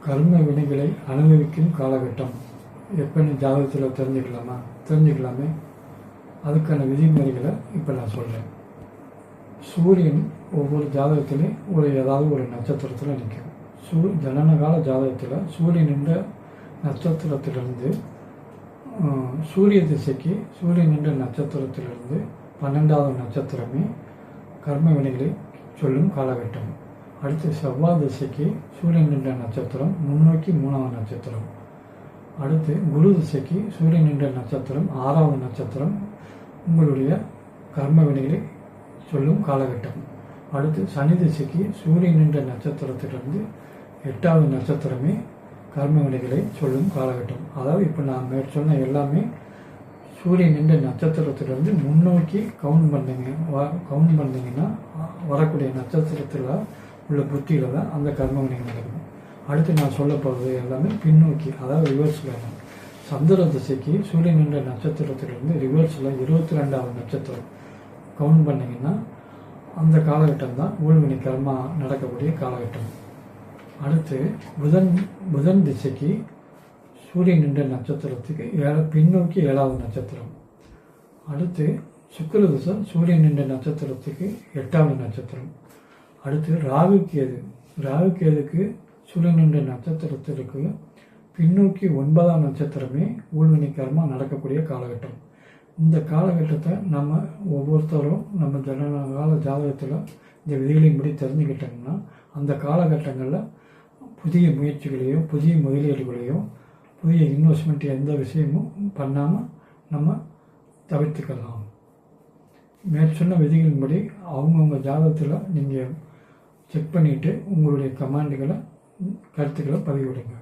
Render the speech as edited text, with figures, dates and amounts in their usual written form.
கர்ம வினைகளை அனுபவிக்கும் காலகட்டம் எப்போன்னு ஜாதகத்தில் தெரிஞ்சுக்கலாமே. அதுக்கான விதிமுறைகளை இப்போ நான் சொல்கிறேன். சூரியன் ஒவ்வொரு ஜாதகத்திலையும் ஏதாவது ஒரு நட்சத்திரத்தில் நிற்கும். ஜனனகால ஜாதகத்தில் சூரியன் என்ற நட்சத்திரத்திலிருந்து சூரிய திசைக்கு சூரியன் என்ற நட்சத்திரத்திலிருந்து 12வது நட்சத்திரமே கர்ம வினைகளை சொல்லும் காலகட்டம். அடுத்து செவ்வாய் திசைக்கு சூரியன் என்ற நட்சத்திரம் முன்னோக்கி 3வது நட்சத்திரம். அடுத்து குரு திசைக்கு சூரியன் என்ற நட்சத்திரம் 6வது நட்சத்திரம் உங்களுடைய கர்ம வினைகளை சொல்லும் காலகட்டம். அடுத்து சனி திசைக்கு சூரியன் என்ற நட்சத்திரத்திலிருந்து 8வது நட்சத்திரமே கர்ம வினைகளை சொல்லும் காலகட்டம். அதாவது இப்போ நான் சொன்ன எல்லாமே சூரியன் என்ற நட்சத்திரத்திலிருந்து முன்னோக்கி கவுண்ட் பண்ணிங்கன்னா வரக்கூடிய நட்சத்திரத்தில் உள்ள புத்தியில் தான் அந்த கர்ம வினைகள் நடக்கும். அடுத்து நான் சொல்ல போகிறது எல்லாமே பின்னோக்கி, அதாவது ரிவர்ஸில். சந்திர திசைக்கு சூரியன் என்ற நட்சத்திரத்திலிருந்து ரிவர்ஸில் 22வது நட்சத்திரம் கவுண்ட் பண்ணிங்கன்னா அந்த காலகட்டம் தான் ஊழ்வினை கர்மா நடக்கக்கூடிய காலகட்டம். அடுத்து புதன் திசைக்கு சூரியன் என்ற நட்சத்திரத்துக்கு பின்னோக்கி 7வது நட்சத்திரம். அடுத்து சுக்கிர திசை சூரியன் என்ற நட்சத்திரத்துக்கு 8வது நட்சத்திரம். அடுத்து ராகு கேதுக்கு சூரியன் என்ற நட்சத்திரத்திற்கு பின்னோக்கி 9வது நட்சத்திரமே ஊழ்வினை கர்மா நடக்கக்கூடிய காலகட்டம். இந்த காலகட்டத்தை நம்ம ஒவ்வொருத்தரும் நம்ம ஜனனகால ஜாதகத்தில் இந்த விதிகளின்படி தெரிஞ்சுக்கிட்டோம்னா அந்த காலகட்டங்களில் புதிய முயற்சிகளையோ புதிய முதலீடுகளையோ புதிய இன்வெஸ்ட்மெண்ட் எந்த விஷயமும் பண்ணாமல் நம்ம தவிர்த்துக்கலாம். மேற்சொன்ன விதிகளின்படி அவங்கவுங்க ஜாதகத்தில் நீங்கள் செக் பண்ணிவிட்டு உங்களுடைய கருத்துக்களை பதிவிடுங்க.